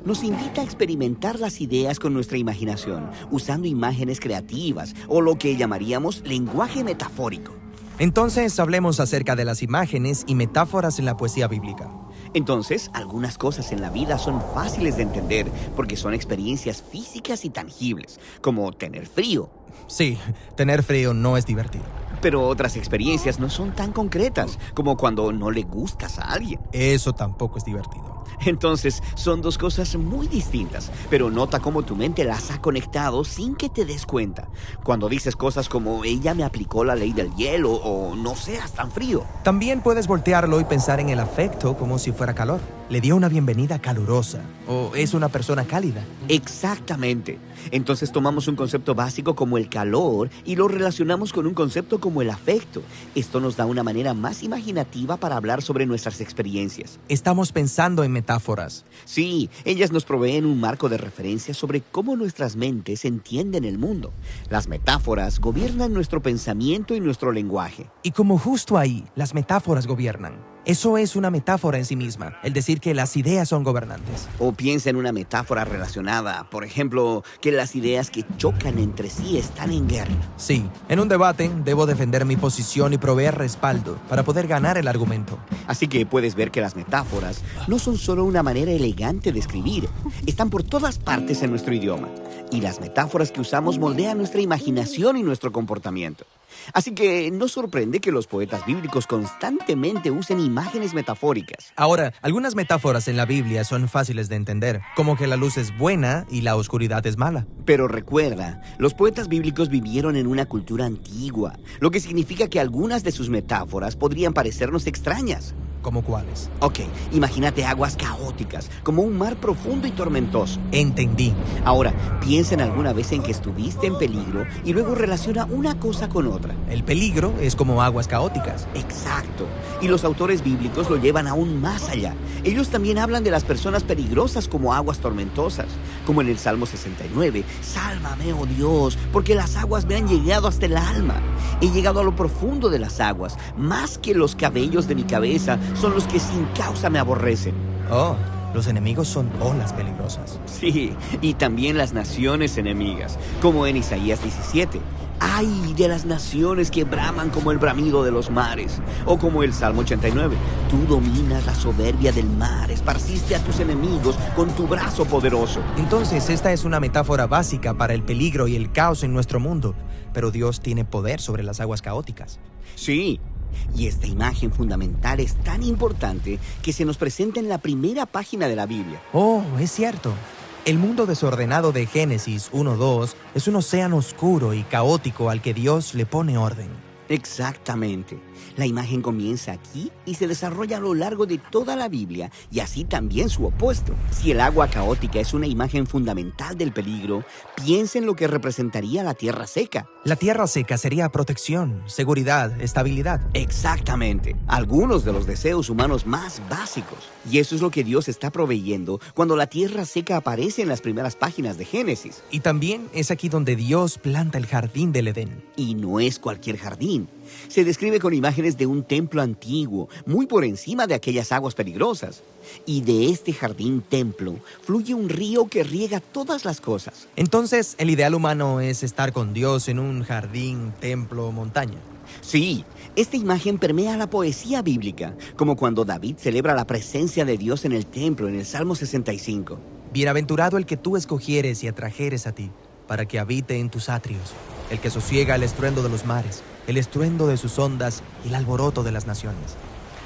[SPEAKER 15] Nos invita a experimentar las ideas con nuestra imaginación, usando imágenes creativas o lo que llamaríamos lenguaje metafórico.
[SPEAKER 14] Entonces, hablemos acerca de las imágenes y metáforas en la poesía bíblica.
[SPEAKER 15] Entonces, algunas cosas en la vida son fáciles de entender porque son experiencias físicas y tangibles, como tener frío.
[SPEAKER 14] Sí, tener frío no es divertido.
[SPEAKER 15] Pero otras experiencias no son tan concretas, como cuando no le gustas a alguien.
[SPEAKER 14] Eso tampoco es divertido.
[SPEAKER 15] Entonces, son dos cosas muy distintas, pero nota cómo tu mente las ha conectado sin que te des cuenta. Cuando dices cosas como ella me aplicó la ley del hielo o no seas tan frío.
[SPEAKER 14] También puedes voltearlo y pensar en el afecto como si fuera calor. Le dio una bienvenida calurosa o es una persona cálida.
[SPEAKER 15] Exactamente. Entonces tomamos un concepto básico como el calor y lo relacionamos con un concepto como el afecto. Esto nos da una manera más imaginativa para hablar sobre nuestras experiencias.
[SPEAKER 14] Estamos pensando en metáforas.
[SPEAKER 15] Sí, ellas nos proveen un marco de referencia sobre cómo nuestras mentes entienden el mundo. Las metáforas gobiernan nuestro pensamiento y nuestro lenguaje.
[SPEAKER 14] Y como justo ahí, las metáforas gobiernan. Eso es una metáfora en sí misma, el decir que las ideas son gobernantes.
[SPEAKER 15] O piensa en una metáfora relacionada, por ejemplo, que las ideas que chocan entre sí están en guerra.
[SPEAKER 14] Sí, en un debate debo defender mi posición y proveer respaldo para poder ganar el argumento.
[SPEAKER 15] Así que puedes ver que las metáforas no son solo una manera elegante de escribir, están por todas partes en nuestro idioma. Y las metáforas que usamos moldean nuestra imaginación y nuestro comportamiento. Así que no sorprende que los poetas bíblicos constantemente usen imágenes metafóricas.
[SPEAKER 14] Ahora, algunas metáforas en la Biblia son fáciles de entender, como que la luz es buena y la oscuridad es mala.
[SPEAKER 15] Pero recuerda, los poetas bíblicos vivieron en una cultura antigua, lo que significa que algunas de sus metáforas podrían parecernos extrañas.
[SPEAKER 14] ¿Cómo cuáles?
[SPEAKER 15] Ok, imagínate aguas caóticas, como un mar profundo y tormentoso.
[SPEAKER 14] Entendí.
[SPEAKER 15] Ahora, piensen alguna vez en que estuviste en peligro y luego relaciona una cosa con otra.
[SPEAKER 14] El peligro es como aguas caóticas.
[SPEAKER 15] Exacto. Y los autores bíblicos lo llevan aún más allá. Ellos también hablan de las personas peligrosas como aguas tormentosas. Como en el Salmo 69. Sálvame, oh Dios, porque las aguas me han llegado hasta el alma. He llegado a lo profundo de las aguas. Más que los cabellos de mi cabeza son los que sin causa me aborrecen.
[SPEAKER 14] Oh, los enemigos son olas peligrosas.
[SPEAKER 15] Sí, y también las naciones enemigas, como en Isaías 17. ¡Ay de las naciones que braman como el bramido de los mares! O como el Salmo 89. Tú dominas la soberbia del mar, esparciste a tus enemigos con tu brazo poderoso.
[SPEAKER 14] Entonces, esta es una metáfora básica para el peligro y el caos en nuestro mundo. Pero Dios tiene poder sobre las aguas caóticas.
[SPEAKER 15] Sí. Y esta imagen fundamental es tan importante que se nos presenta en la primera página de la Biblia.
[SPEAKER 14] Oh, es cierto. El mundo desordenado de Génesis 1:2 es un océano oscuro y caótico al que Dios le pone orden.
[SPEAKER 15] Exactamente. La imagen comienza aquí y se desarrolla a lo largo de toda la Biblia, y así también su opuesto. Si el agua caótica es una imagen fundamental del peligro, piensa en lo que representaría la tierra seca.
[SPEAKER 14] La tierra seca sería protección, seguridad, estabilidad.
[SPEAKER 15] Exactamente. Algunos de los deseos humanos más básicos. Y eso es lo que Dios está proveyendo cuando la tierra seca aparece en las primeras páginas de Génesis.
[SPEAKER 14] Y también es aquí donde Dios planta el jardín del Edén.
[SPEAKER 15] Y no es cualquier jardín. Se describe con imágenes de un templo antiguo, muy por encima de aquellas aguas peligrosas. Y de este jardín-templo fluye un río que riega todas las cosas.
[SPEAKER 14] Entonces, el ideal humano es estar con Dios en un jardín, templo, montaña.
[SPEAKER 15] Sí, esta imagen permea la poesía bíblica, como cuando David celebra la presencia de Dios en el templo en el Salmo 65.
[SPEAKER 14] Bienaventurado el que tú escogieres y atrajeres a ti, para que habite en tus atrios, el que sosiega el estruendo de los mares, el estruendo de sus ondas y el alboroto de las naciones.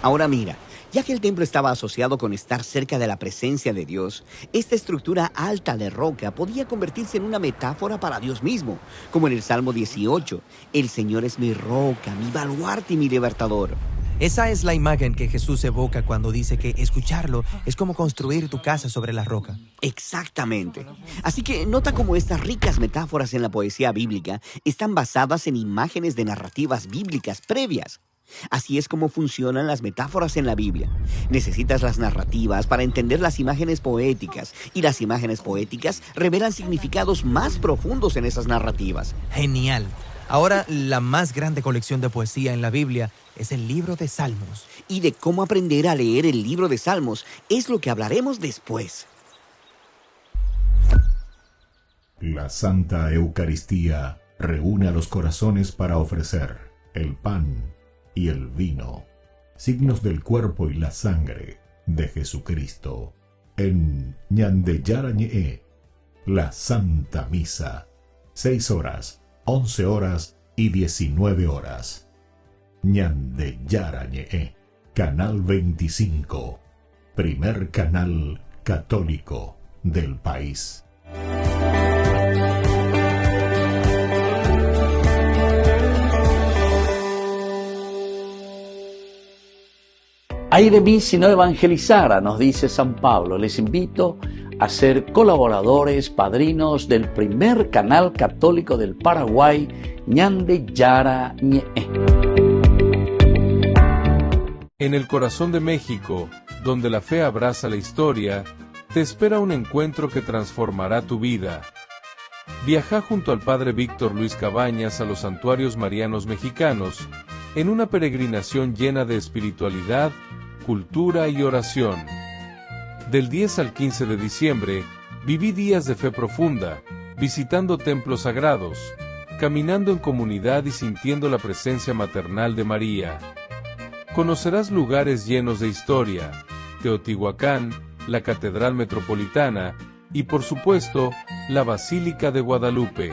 [SPEAKER 15] Ahora mira, ya que el templo estaba asociado con estar cerca de la presencia de Dios, esta estructura alta de roca podía convertirse en una metáfora para Dios mismo, como en el Salmo 18. El Señor es mi roca, mi baluarte y mi libertador.
[SPEAKER 14] Esa es la imagen que Jesús evoca cuando dice que escucharlo es como construir tu casa sobre la roca.
[SPEAKER 15] Exactamente. Así que nota cómo estas ricas metáforas en la poesía bíblica están basadas en imágenes de narrativas bíblicas previas. Así es como funcionan las metáforas en la Biblia. Necesitas las narrativas para entender las imágenes poéticas, y las imágenes poéticas revelan significados más profundos en esas narrativas.
[SPEAKER 14] Genial. Ahora, la más grande colección de poesía en la Biblia es el libro de Salmos.
[SPEAKER 15] Y de cómo aprender a leer el libro de Salmos es lo que hablaremos después.
[SPEAKER 7] La Santa Eucaristía reúne a los corazones para ofrecer el pan y el vino, signos del cuerpo y la sangre de Jesucristo. En Ñandeyarañe, la Santa Misa, 6 horas, 11 horas y 19 horas. Ñandeyarañe, Canal 25, primer canal católico del país.
[SPEAKER 1] Ay de mí si no evangelizara, nos dice San Pablo. Les invito a ser colaboradores, padrinos del primer canal católico del Paraguay, Ñande Yara Ñe.
[SPEAKER 16] En el corazón de México, donde la fe abraza la historia, te espera un encuentro que transformará tu vida. Viaja junto al Padre Víctor Luis Cabañas a los santuarios marianos mexicanos, en una peregrinación llena de espiritualidad, cultura y oración. Del 10 al 15 de diciembre, viví días de fe profunda, visitando templos sagrados, caminando en comunidad y sintiendo la presencia maternal de María. Conocerás lugares llenos de historia, Teotihuacán, la Catedral Metropolitana y, por supuesto, la Basílica de Guadalupe.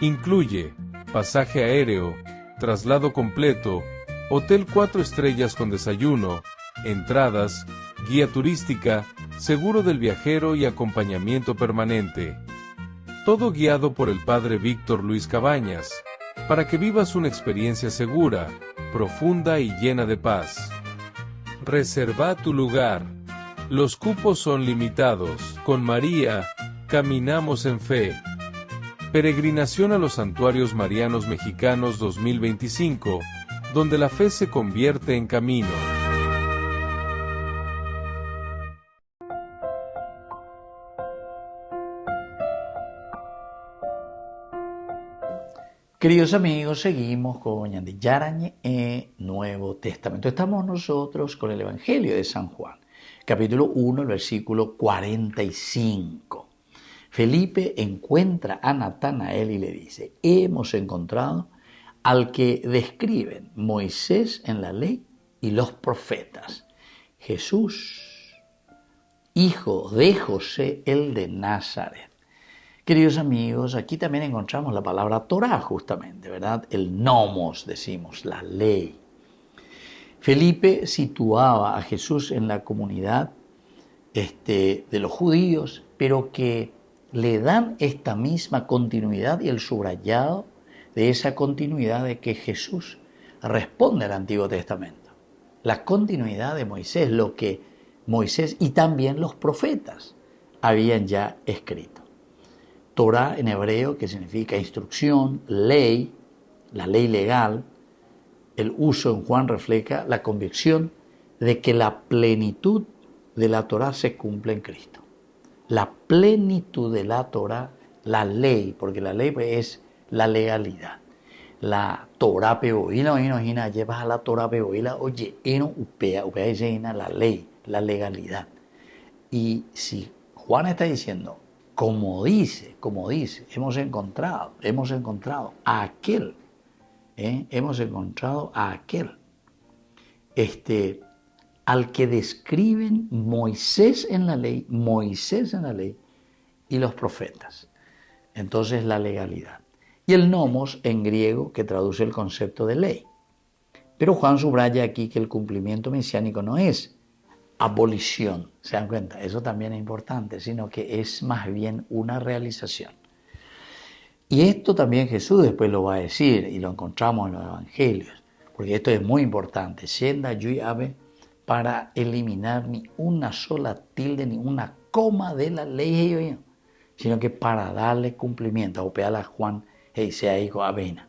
[SPEAKER 16] Incluye pasaje aéreo, traslado completo, hotel 4 estrellas con desayuno, entradas, guía turística, seguro del viajero y acompañamiento permanente. Todo guiado por el Padre Víctor Luis Cabañas, para que vivas una experiencia segura, profunda y llena de paz. Reserva tu lugar. Los cupos son limitados. Con María, caminamos en fe. Peregrinación a los Santuarios Marianos Mexicanos 2025, donde la fe se convierte en camino.
[SPEAKER 1] Queridos amigos, seguimos con Ñande Yara Ñe, Nuevo Testamento. Estamos nosotros con el Evangelio de San Juan, capítulo 1, el versículo 45. Felipe encuentra a Natanael y le dice: hemos encontrado al que describen Moisés en la ley y los profetas, Jesús, hijo de José, el de Nazaret. Queridos amigos, aquí también encontramos la palabra Torá justamente, ¿verdad? El nomos, decimos, la ley. Felipe situaba a Jesús en la comunidad de los judíos, pero que le dan esta misma continuidad y el subrayado de esa continuidad de que Jesús responde al Antiguo Testamento. La continuidad de Moisés, lo que Moisés y también los profetas habían ya escrito. Torá en hebreo, que significa instrucción, ley, la ley legal. El uso en Juan refleja la convicción de que la plenitud de la Torá se cumple en Cristo. La plenitud de la Torá, la ley, porque la ley es la legalidad. La Torá peoila, oye, llevas a la Torá peoila, oye, upea dice la ley, la legalidad. Y si Juan está diciendo, como dice, hemos encontrado a aquel, hemos encontrado a aquel, al que describen Moisés en la ley y los profetas. Entonces la legalidad. Y el nomos en griego, que traduce el concepto de ley. Pero Juan subraya aquí que el cumplimiento mesiánico no es abolición, ¿se dan cuenta? Eso también es importante, sino que es más bien una realización. Y esto también Jesús después lo va a decir, y lo encontramos en los evangelios, porque esto es muy importante. Sienda yui ave, para eliminar ni una sola tilde, ni una coma de la ley, sino que para darle cumplimiento. Opeala Juan, sea hijo avena.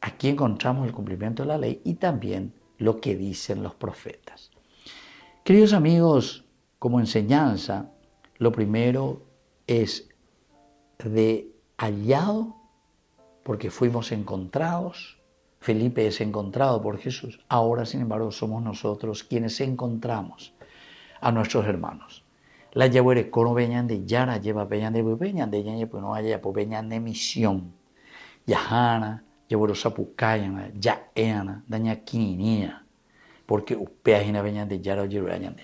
[SPEAKER 1] Aquí encontramos el cumplimiento de la ley y también lo que dicen los profetas. Queridos amigos, como enseñanza, lo primero es de hallado, porque fuimos encontrados. Felipe es encontrado por Jesús. Ahora, sin embargo, somos nosotros quienes encontramos a nuestros hermanos. La yabuere cono veñan de yara, lleva peñan de bupeñan de yañe, pues no haya peñan de misión. Yahana, yabuero sapucayan, ya eana, daña quininía. Porque upeajina veñan de yara o yeruayan de.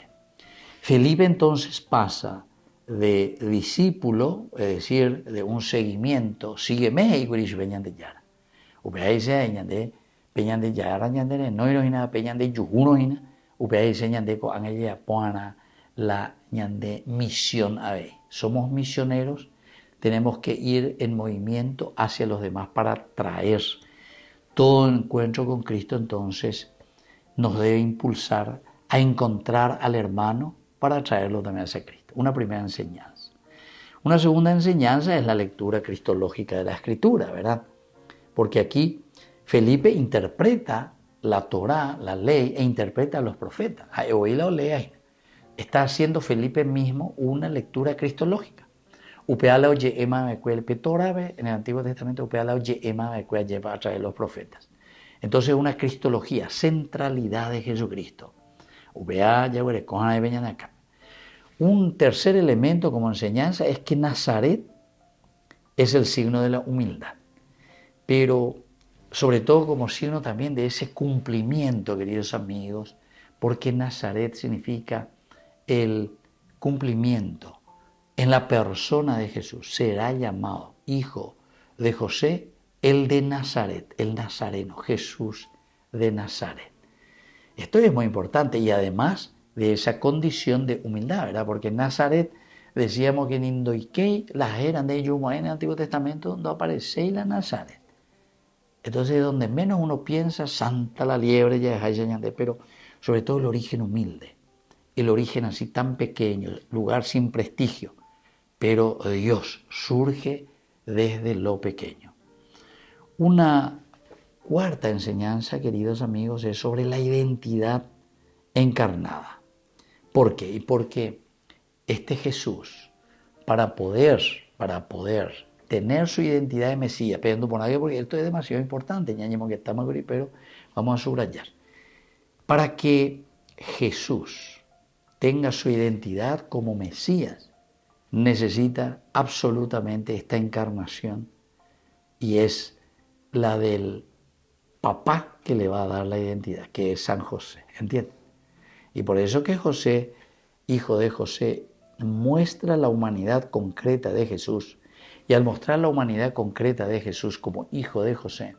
[SPEAKER 1] Felipe entonces pasa de discípulo, es decir, de un seguimiento, sígueme y gurish veñan de yara. Upeajise veñan de yara, no irohina, peñan de yujunohina, upea diseñan de ella poana la ñande misión ave. Somos misioneros, tenemos que ir en movimiento hacia los demás para traer. Todo encuentro con Cristo entonces nos debe impulsar a encontrar al hermano para traerlo también hacia Cristo. Una primera enseñanza. Una segunda enseñanza es la lectura cristológica de la Escritura, ¿verdad? Porque aquí Felipe interpreta la Torá, la ley, e interpreta a los profetas. Está haciendo Felipe mismo una lectura cristológica. Upeala oye ema mecuel petorabe, en el Antiguo Testamento upeala oye ema mecuel lleva a través de los profetas. Entonces una cristología, centralidad de Jesucristo. Upea ya de Beñanaca. Un tercer elemento como enseñanza es que Nazaret es el signo de la humildad, pero sobre todo como signo también de ese cumplimiento, queridos amigos, porque Nazaret significa el cumplimiento en la persona de Jesús. Será llamado hijo de José, el de Nazaret, el nazareno, Jesús de Nazaret. Esto es muy importante y además de esa condición de humildad, ¿verdad? Porque en Nazaret decíamos que en Indoikei las eran de Yuma en el Antiguo Testamento donde aparece la Nazaret. Entonces, donde menos uno piensa, santa la liebre, ya es, pero sobre todo el origen humilde, el origen así tan pequeño, lugar sin prestigio, pero Dios surge desde lo pequeño. Una cuarta enseñanza, queridos amigos, es sobre la identidad encarnada. ¿Por qué? Y porque este Jesús, para poder tener su identidad de Mesías, pidiendo por nadie, porque esto es demasiado importante, pero vamos a subrayar. Para que Jesús tenga su identidad como Mesías, necesita absolutamente esta encarnación y es la del papá que le va a dar la identidad, que es San José, ¿entienden? Y por eso que José, hijo de José, muestra la humanidad concreta de Jesús. Y al mostrar la humanidad concreta de Jesús como hijo de José,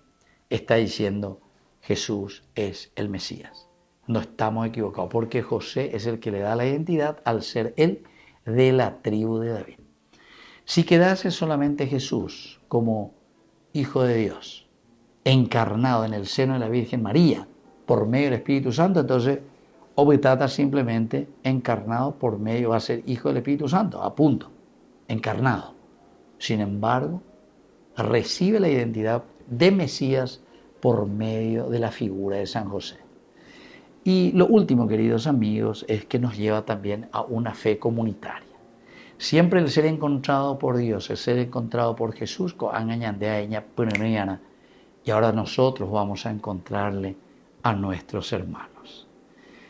[SPEAKER 1] está diciendo Jesús es el Mesías. No estamos equivocados, porque José es el que le da la identidad al ser él de la tribu de David. Si quedase solamente Jesús como hijo de Dios, encarnado en el seno de la Virgen María, por medio del Espíritu Santo, entonces Obitata simplemente encarnado por medio, va a ser hijo del Espíritu Santo, a punto, encarnado. Sin embargo, recibe la identidad de Mesías por medio de la figura de San José. Y lo último, queridos amigos, es que nos lleva también a una fe comunitaria. Siempre el ser encontrado por Dios, el ser encontrado por Jesús, y ahora nosotros vamos a encontrarle a nuestros hermanos.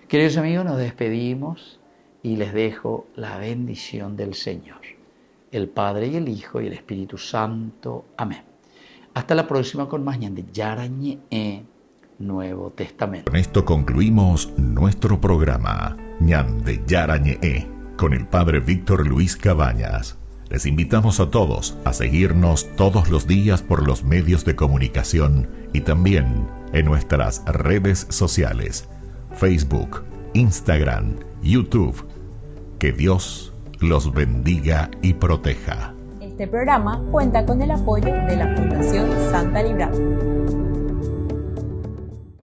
[SPEAKER 1] Queridos amigos, nos despedimos y les dejo la bendición del Señor, el Padre y el Hijo y el Espíritu Santo. Amén. Hasta la próxima con más Ñande Yarañe Nuevo Testamento.
[SPEAKER 7] Con esto concluimos nuestro programa Ñande Yarañe con el Padre Víctor Luis Cabañas. Les invitamos a todos a seguirnos todos los días por los medios de comunicación y también en nuestras redes sociales, Facebook, Instagram, YouTube. Que Dios los bendiga y proteja.
[SPEAKER 2] Este programa cuenta con el apoyo de la Fundación Santa Librada.